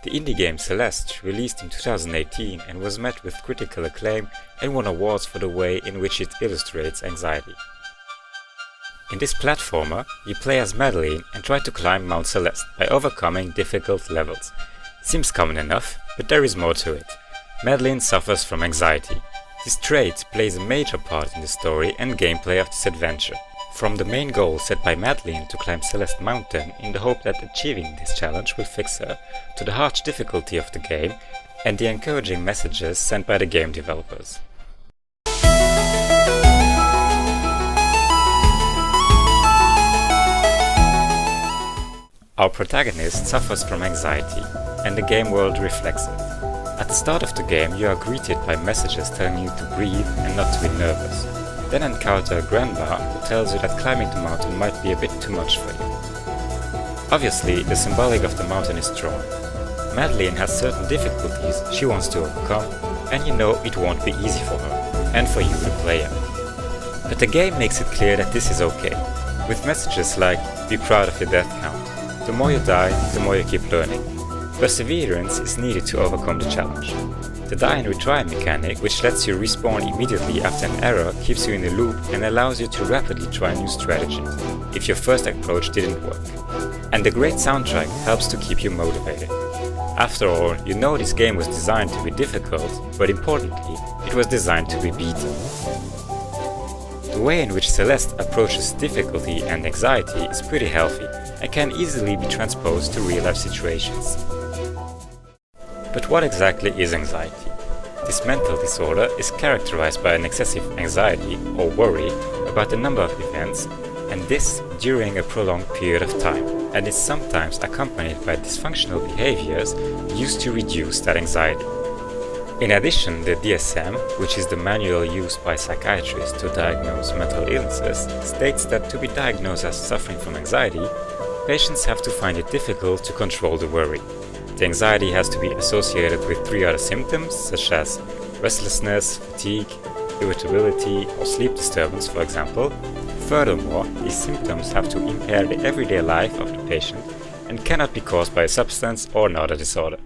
The indie game Celeste released in 2018 and was met with critical acclaim and won awards for the way in which it illustrates anxiety. In this platformer, you play as Madeline and try to climb Mount Celeste by overcoming difficult levels. It seems common enough, but there is more to it. Madeline suffers from anxiety. This trait plays a major part in the story and gameplay of this adventure. From the main goal set by Madeline to climb Celeste Mountain in the hope that achieving this challenge will fix her, to the harsh difficulty of the game and the encouraging messages sent by the game developers. Our protagonist suffers from anxiety, and the game world reflects it. At the start of the game, you are greeted by messages telling you to breathe and not to be nervous. Then encounter a grandma who tells you that climbing the mountain might be a bit too much for you. Obviously, the symbolic of the mountain is strong. Madeline has certain difficulties she wants to overcome, and you know it won't be easy for her, and for you the player. But the game makes it clear that this is okay, with messages like, be proud of your death count. The more you die, the more you keep learning. Perseverance is needed to overcome the challenge. The die and retry mechanic, which lets you respawn immediately after an error, keeps you in a loop and allows you to rapidly try new strategies, if your first approach didn't work. And the great soundtrack helps to keep you motivated. After all, you know this game was designed to be difficult, but importantly, it was designed to be beaten. The way in which Celeste approaches difficulty and anxiety is pretty healthy and can easily be transposed to real-life situations. But what exactly is anxiety? This mental disorder is characterized by an excessive anxiety or worry about a number of events, and this during a prolonged period of time, and is sometimes accompanied by dysfunctional behaviors used to reduce that anxiety. In addition, the DSM, which is the manual used by psychiatrists to diagnose mental illnesses, states that to be diagnosed as suffering from anxiety, patients have to find it difficult to control the worry. The anxiety has to be associated with 3 other symptoms, such as restlessness, fatigue, irritability, or sleep disturbance, for example. Furthermore, these symptoms have to impair the everyday life of the patient and cannot be caused by a substance or another disorder.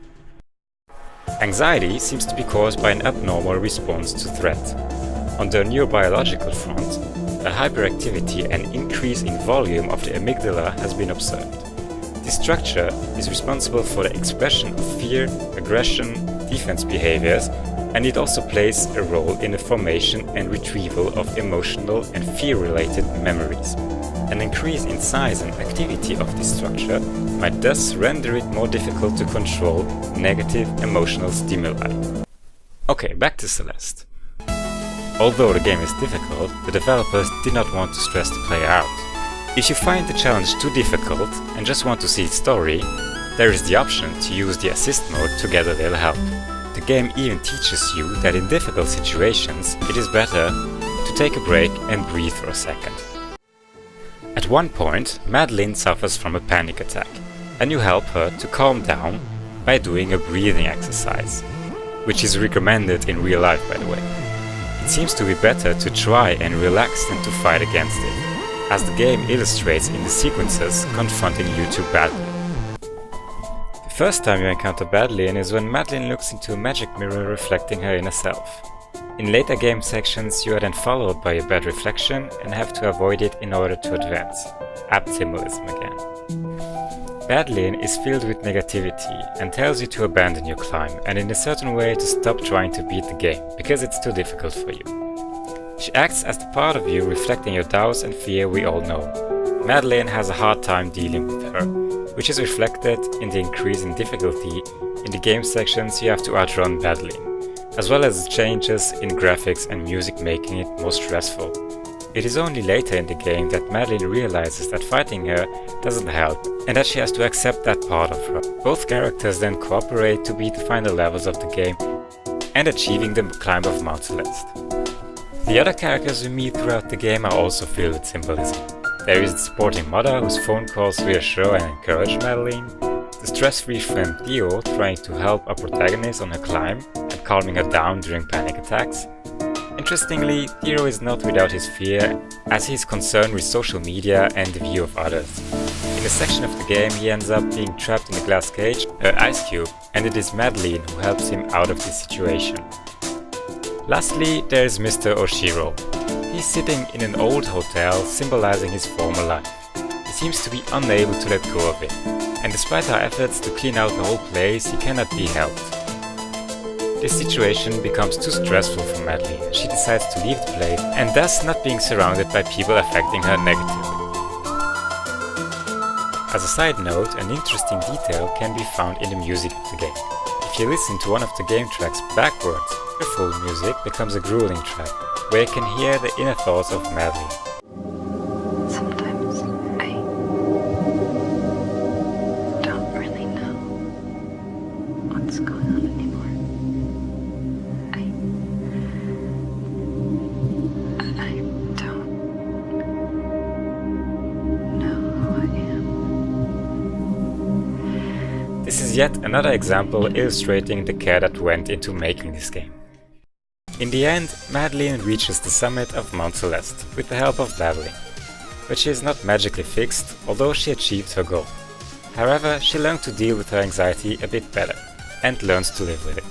Anxiety seems to be caused by an abnormal response to threat. On the neurobiological front, a hyperactivity and increase in volume of the amygdala has been observed. This structure is responsible for the expression of fear, aggression, defense behaviors, and it also plays a role in the formation and retrieval of emotional and fear-related memories. An increase in size and activity of this structure might thus render it more difficult to control negative emotional stimuli. Okay, back to Celeste. Although the game is difficult, the developers did not want to stress the player out. If you find the challenge too difficult and just want to see its story, there is the option to use the assist mode to get a little help. The game even teaches you that in difficult situations it is better to take a break and breathe for a second. At one point, Madeline suffers from a panic attack, and you help her to calm down by doing a breathing exercise, which is recommended in real life, by the way. It seems to be better to try and relax than to fight against it, as the game illustrates in the sequences confronting you too badly. The first time you encounter Madeline is when Madeline looks into a magic mirror reflecting her inner self. In later game sections you are then followed by a bad reflection and have to avoid it in order to advance. Apt symbolism again. Madeline is filled with negativity and tells you to abandon your climb and in a certain way to stop trying to beat the game, because it's too difficult for you. She acts as the part of you reflecting your doubts and fear we all know. Madeline has a hard time dealing with her, which is reflected in the increase in difficulty in the game sections you have to outrun Madeline, as well as changes in graphics and music making it more stressful. It is only later in the game that Madeline realizes that fighting her doesn't help and that she has to accept that part of her. Both characters then cooperate to beat the final levels of the game and achieving the climb of Mount Celeste. The other characters we meet throughout the game are also filled with symbolism. There is the supporting mother whose phone calls reassure and encourage Madeline, the stress-free friend Theo trying to help our protagonist on her climb and calming her down during panic attacks. Interestingly, Theo is not without his fear, as he is concerned with social media and the view of others. In a section of the game he ends up being trapped in a glass cage, an ice cube, and it is Madeline who helps him out of this situation. Lastly, there is Mr. Oshiro. He's sitting in an old hotel, symbolizing his former life. He seems to be unable to let go of it, and despite our efforts to clean out the whole place, he cannot be helped. This situation becomes too stressful for Madeline, and she decides to leave the place, and thus not being surrounded by people affecting her negatively. As a side note, an interesting detail can be found in the music of the game. If you listen to one of the game tracks backwards, the full music becomes a grueling track, where you can hear the inner thoughts of Madeline. Sometimes I don't really know what's going on anymore. I don't know who I am. This is yet another example illustrating the care that went into making this game. In the end, Madeline reaches the summit of Mount Celeste with the help of babbling, but she is not magically fixed, although she achieved her goal. However, she learned to deal with her anxiety a bit better, and learns to live with it.